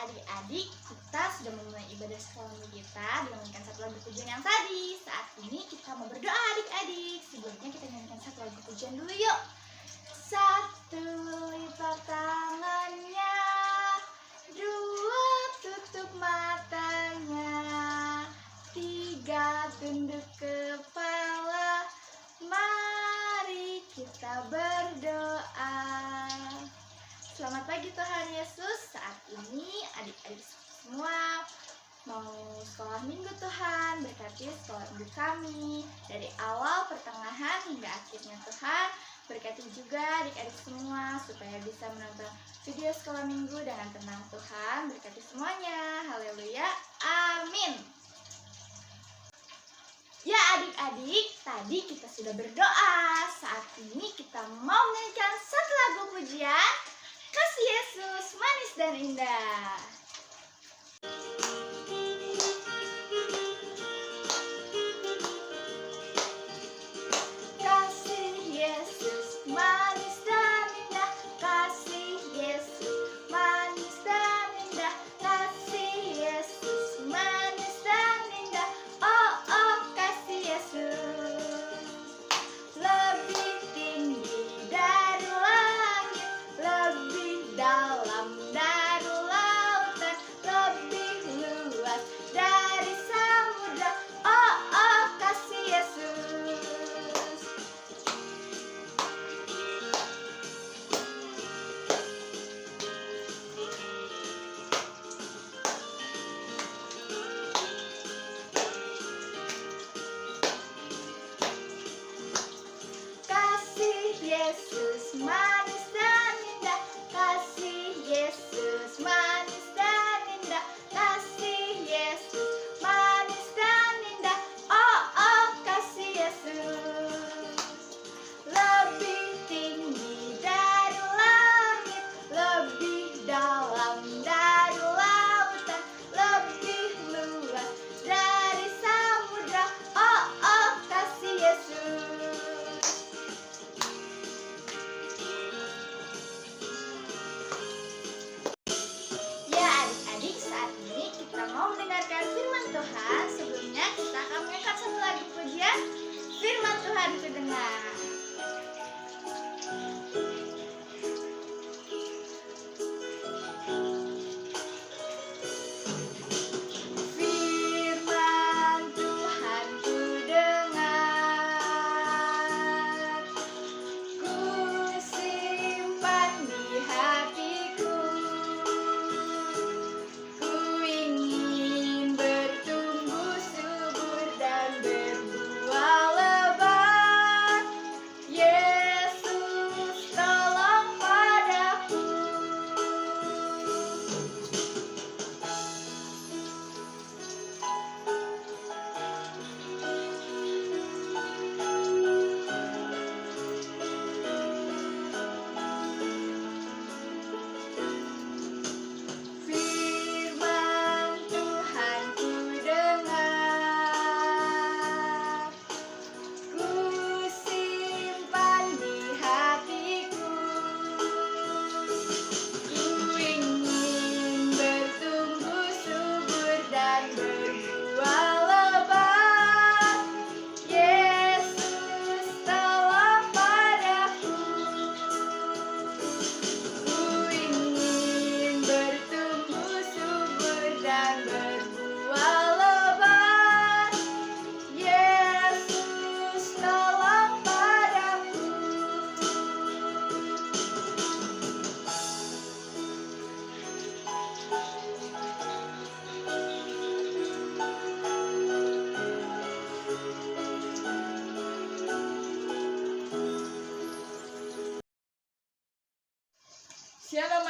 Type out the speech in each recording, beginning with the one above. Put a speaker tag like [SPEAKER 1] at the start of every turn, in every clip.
[SPEAKER 1] Adik-adik, kita sudah memulai ibadah sekolah kita dengan menyanyikan satu lagu pujian yang tadi. Saat ini kita mau berdoa adik-adik. Sebelumnya kita nyanyikan satu lagu pujian dulu yuk. Satu, lipat tangannya. Dua, tutup matanya. Tiga, tunduk kepala. Mari kita berdoa. Selamat pagi Tuhan Yesus. Saat ini adik-adik semua mau sekolah minggu Tuhan. Berkati sekolah minggu kami dari awal, pertengahan hingga akhirnya Tuhan. Berkati juga adik-adik semua supaya bisa menonton video sekolah minggu dengan tenang Tuhan. Berkati semuanya. Haleluya. Amin. Ya adik-adik, tadi kita sudah berdoa. Saat ini kita mau menyanyikan satu lagu pujian. Kasih Yesus manis dan indah. Kasih Yesus manis dan indah. Kasih Yesus manis dan indah. Kasih Yesus manis dan indah. Oh oh kasih Yesus lebih tinggi dari langit, lebih dalam dari laut.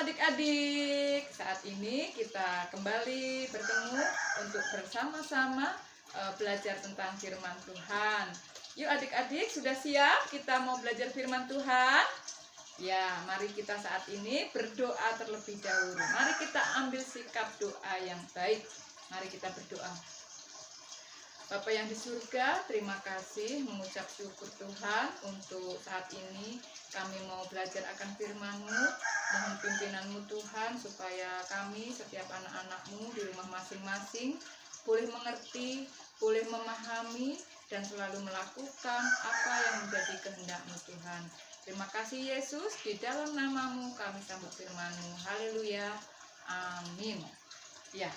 [SPEAKER 2] adik-adik, saat ini kita kembali bertemu untuk bersama-sama belajar tentang firman Tuhan. Yuk adik-adik, sudah siap kita mau belajar firman Tuhan? Ya, mari kita saat ini berdoa terlebih dahulu. Mari kita ambil sikap doa yang baik. Mari kita berdoa. Bapa yang di surga, terima kasih mengucap syukur Tuhan untuk saat ini kami mau belajar akan firman-Mu. Mohon pimpinan-Mu Tuhan supaya kami setiap anak-anak-Mu di rumah masing-masing boleh mengerti, boleh memahami dan selalu melakukan apa yang menjadi kehendak-Mu Tuhan. Terima kasih Yesus, di dalam nama-Mu kami sambut firman-Mu. Haleluya. Amin. Ya.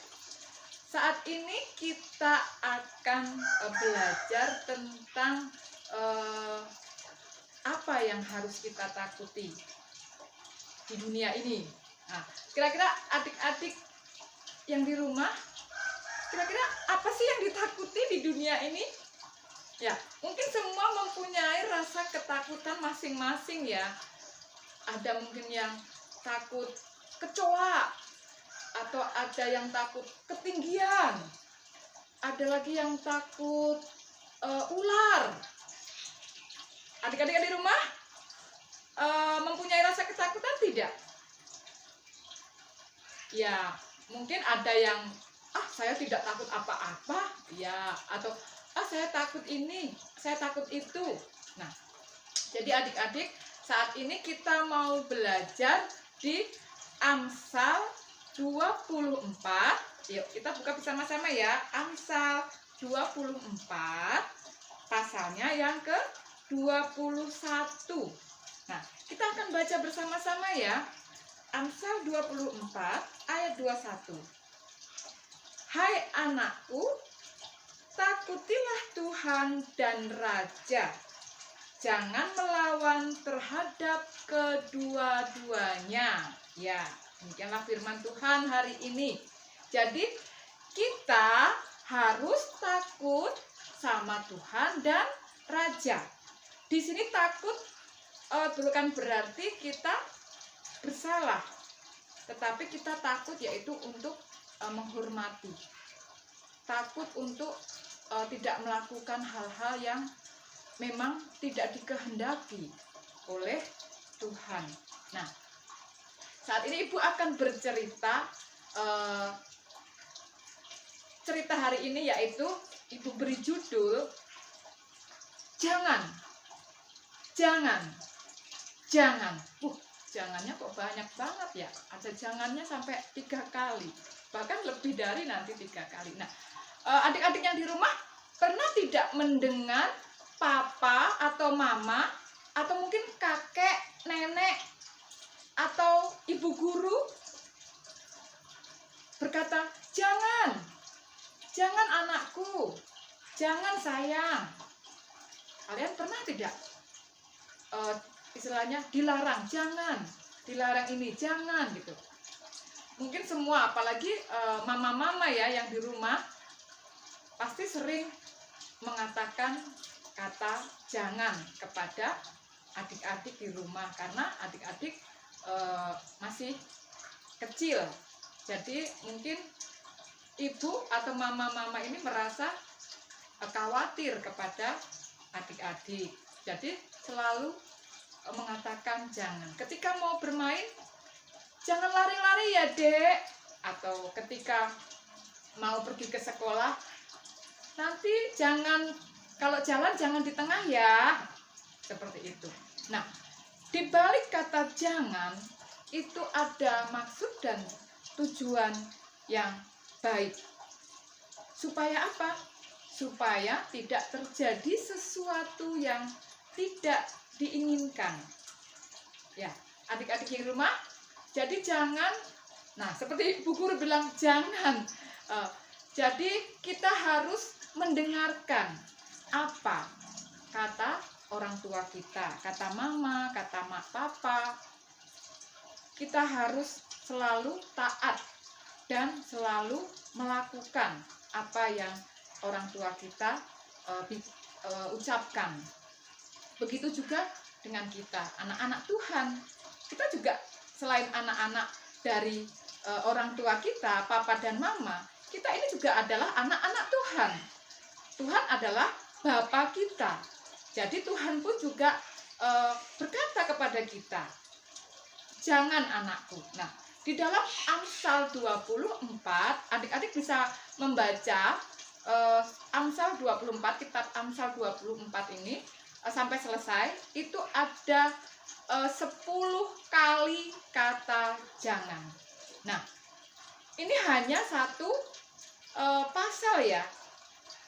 [SPEAKER 2] Saat ini kita akan belajar tentang apa yang harus kita takuti di dunia ini. Nah, kira-kira adik-adik yang di rumah, kira-kira apa sih yang ditakuti di dunia ini? Ya, mungkin semua mempunyai rasa ketakutan masing-masing ya. Ada mungkin yang takut kecoa, atau ada yang takut ketinggian, ada lagi yang takut ular. Adik-adik di rumah mempunyai rasa ketakutan tidak? Ya, mungkin ada yang saya tidak takut apa-apa, ya, atau saya takut ini, saya takut itu. Nah, jadi adik-adik, saat ini kita mau belajar di Amsal 24. Yuk kita buka bersama-sama ya. Amsal 24 pasalnya yang ke-21. Nah, kita akan baca bersama-sama ya. Amsal 24 ayat 21. Hai anakku, takutilah Tuhan dan Raja. Jangan melawan terhadap kedua-duanya. Ya, demikianlah firman Tuhan hari ini. Jadi kita harus takut sama Tuhan dan Raja. Di sini takut bukan berarti kita bersalah, tetapi kita takut yaitu untuk menghormati. Takut untuk tidak melakukan hal-hal yang memang tidak dikehendaki oleh Tuhan. Nah, saat ini Ibu akan bercerita cerita hari ini, yaitu Ibu beri judul Jangan. Jangannya kok banyak banget ya. Ada jangannya sampai 3 kali, bahkan lebih dari nanti 3 kali. Nah, adik-adik yang di rumah pernah tidak mendengar papa atau mama atau mungkin kakek, nenek atau ibu guru berkata, jangan anakku, jangan sayang. Kalian pernah tidak istilahnya dilarang, jangan, dilarang ini, jangan gitu. Mungkin semua, apalagi mama-mama ya yang di rumah pasti sering mengatakan kata jangan kepada adik-adik di rumah, karena adik-adik masih kecil. Jadi mungkin ibu atau mama-mama ini merasa khawatir kepada adik-adik. Jadi selalu mengatakan jangan. Ketika mau bermain, jangan lari-lari ya dek. Atau ketika mau pergi ke sekolah, nanti jangan, kalau jalan jangan di tengah ya. Seperti itu. Nah, di balik kata jangan itu ada maksud dan tujuan yang baik. Supaya apa? Supaya tidak terjadi sesuatu yang tidak diinginkan. Ya, adik-adik di rumah, jadi jangan. Nah, seperti Bu Guru bilang jangan. Jadi kita harus mendengarkan apa kata orang tua kita, kata mama, kata papa. Kita harus selalu taat dan selalu melakukan apa yang orang tua kita ucapkan. Begitu juga dengan kita, anak-anak Tuhan. Kita juga selain anak-anak dari orang tua kita, papa dan mama, kita ini juga adalah anak-anak Tuhan. Tuhan adalah Bapa kita. Jadi Tuhan pun juga berkata kepada kita, jangan anakku. Nah, di dalam Amsal 24, adik-adik bisa membaca Amsal 24, kitab Amsal 24 ini sampai selesai. Itu ada 10 kali kata jangan. Nah, ini hanya satu pasal ya,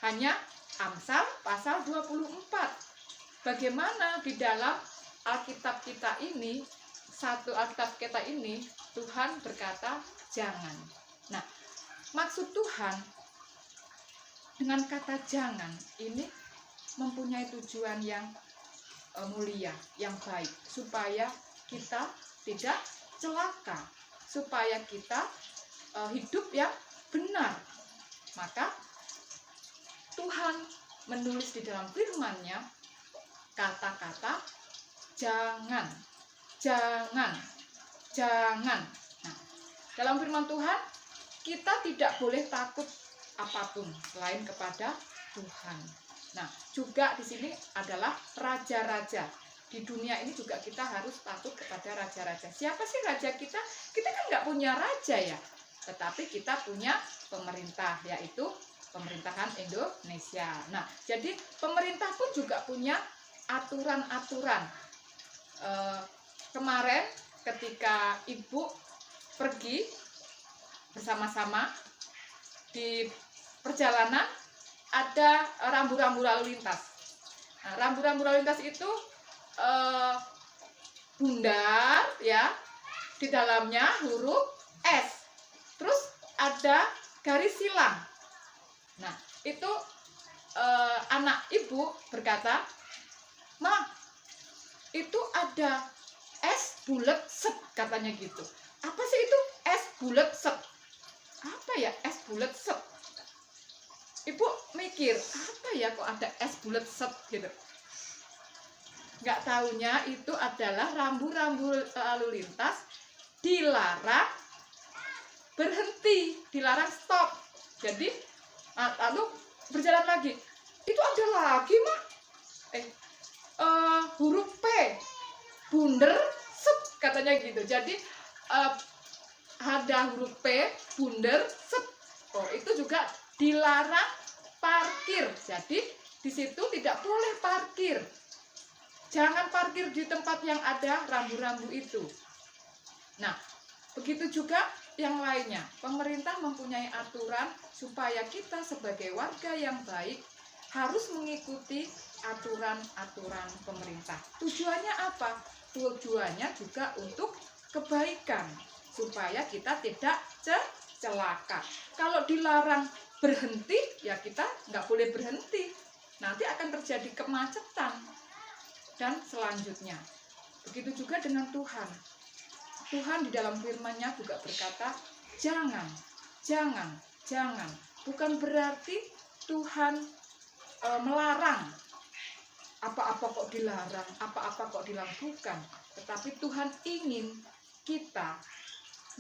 [SPEAKER 2] hanya Amsal pasal 24. Bagaimana di dalam Alkitab kita ini, satu Alkitab kita ini, Tuhan berkata jangan. Nah, maksud Tuhan dengan kata jangan ini mempunyai tujuan yang mulia, yang baik, supaya kita tidak celaka, supaya kita hidup yang benar. Maka Tuhan menulis di dalam firman-Nya kata-kata jangan, jangan, jangan. Nah, dalam firman Tuhan kita tidak boleh takut apapun selain kepada Tuhan. Nah, juga di sini adalah raja-raja. Di dunia ini juga kita harus takut kepada raja-raja. Siapa sih raja kita? Kita kan nggak punya raja ya. Tetapi kita punya pemerintah, yaitu pemerintahan Indonesia. Nah, jadi pemerintah pun juga punya aturan-aturan. Kemarin ketika ibu pergi bersama-sama di perjalanan, ada rambu-rambu lalu lintas. Nah, rambu-rambu lalu lintas itu bundar ya, di dalamnya huruf S, terus ada garis silang. Nah, itu anak ibu berkata, "Ma, itu ada S bulat set," katanya gitu. Apa sih itu S bulat set? Apa ya S bulat set? Ibu mikir, apa ya kok ada S bulat set gitu. Nggak taunya itu adalah rambu-rambu lalu lintas dilarang berhenti, dilarang stop. Jadi lalu berjalan lagi. Itu ada lagi mah huruf P bunder sep katanya gitu. Jadi ada huruf P bunder sep. Oh, itu juga dilarang parkir. Jadi di situ tidak boleh parkir. Jangan parkir di tempat yang ada rambu-rambu itu. Nah, begitu juga yang lainnya. Pemerintah mempunyai aturan supaya kita sebagai warga yang baik harus mengikuti aturan-aturan pemerintah. Tujuannya apa? Tujuannya juga untuk kebaikan, supaya kita tidak celaka. Kalau dilarang berhenti, ya kita nggak boleh berhenti. Nanti akan terjadi kemacetan. Dan selanjutnya, begitu juga dengan Tuhan. Tuhan di dalam firman-Nya juga berkata, jangan, jangan, jangan. Bukan berarti Tuhan melarang. Apa-apa kok dilarang, apa-apa kok dilakukan. Tetapi Tuhan ingin kita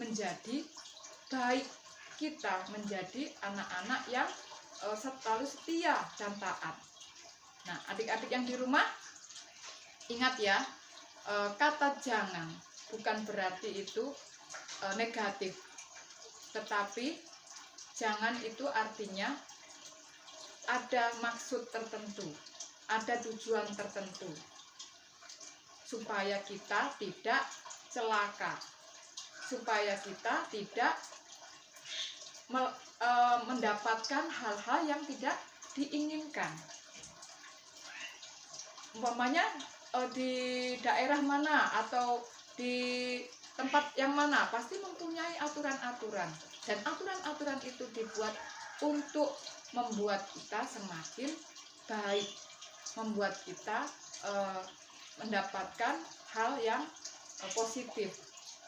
[SPEAKER 2] menjadi baik, kita menjadi anak-anak yang selalu setia dan taat. Nah, adik-adik yang di rumah, ingat ya, kata jangan bukan berarti itu negatif, tetapi jangan itu artinya ada maksud tertentu, ada tujuan tertentu, supaya kita tidak celaka, supaya kita tidak mendapatkan hal-hal yang tidak diinginkan. Umpamanya di daerah mana atau di tempat yang mana pasti mempunyai aturan-aturan, dan aturan-aturan itu dibuat untuk membuat kita semakin baik, membuat kita mendapatkan hal yang positif.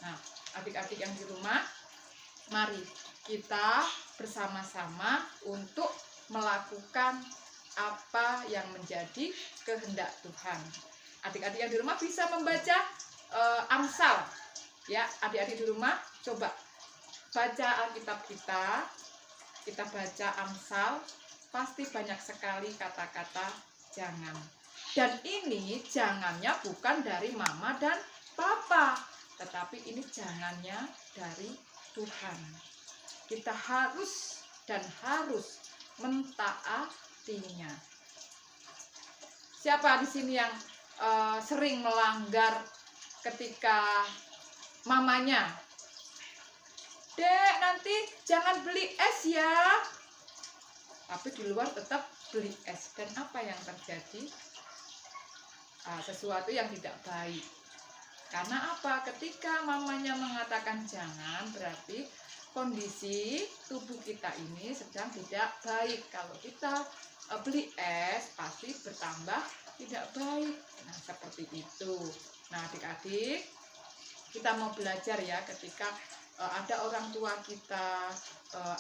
[SPEAKER 2] Nah, adik-adik yang di rumah, mari kita bersama-sama untuk melakukan apa yang menjadi kehendak Tuhan. Adik-adik yang di rumah bisa membaca Amsal Ya, adik-adik di rumah coba baca Alkitab kita baca Amsal, pasti banyak sekali kata-kata jangan. Dan ini jangannya bukan dari mama dan papa, tetapi ini jangannya dari Tuhan. Kita harus mentaatinya. Siapa di sini yang sering melanggar ketika mamanya, "Dek, nanti jangan beli es ya," tapi di luar tetap beli es. Dan apa yang terjadi? Sesuatu yang tidak baik. Karena apa? Ketika mamanya mengatakan jangan, berarti kondisi tubuh kita ini sedang tidak baik. Kalau kita beli es, pasti bertambah tidak baik. Nah, seperti itu. Nah, adik-adik, kita mau belajar ya, ketika ada orang tua kita,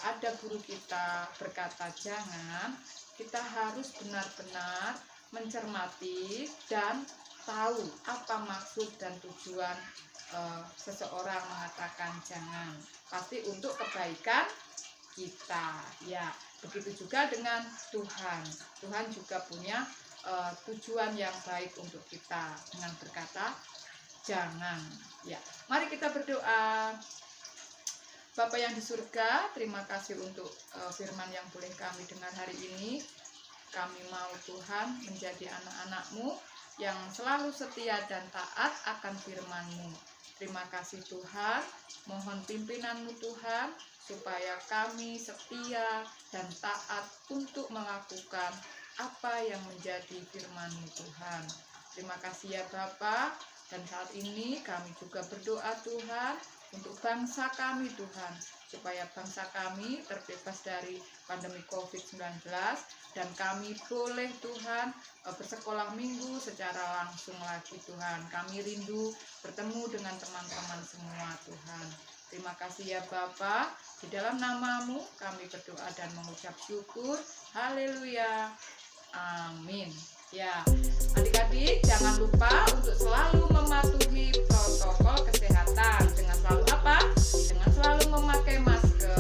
[SPEAKER 2] ada guru kita berkata jangan, kita harus benar-benar mencermati dan tahu apa maksud dan tujuan seseorang mengatakan jangan. Pasti untuk kebaikan kita. Ya, begitu juga dengan Tuhan. Tuhan juga punya tujuan yang baik untuk kita dengan berkata jangan. Ya, mari kita berdoa. Bapa yang di surga, terima kasih untuk firman yang boleh kami dengar hari ini. Kami mau Tuhan menjadi anak-anak-Mu yang selalu setia dan taat akan firman-Mu. Terima kasih Tuhan, mohon pimpinan-Mu Tuhan, supaya kami setia dan taat untuk melakukan apa yang menjadi firman-Mu Tuhan. Terima kasih ya Bapa, dan saat ini kami juga berdoa Tuhan, untuk bangsa kami Tuhan, supaya bangsa kami terbebas dari pandemi COVID-19 dan kami boleh Tuhan bersekolah minggu secara langsung lagi Tuhan. Kami rindu bertemu dengan teman-teman semua Tuhan. Terima kasih ya Bapa, di dalam nama-Mu kami berdoa dan mengucap syukur. Haleluya, amin. Ya, adik-adik jangan lupa untuk selalu mematuhi protokol kesehatan dengan selalu apa? Dengan selalu memakai masker,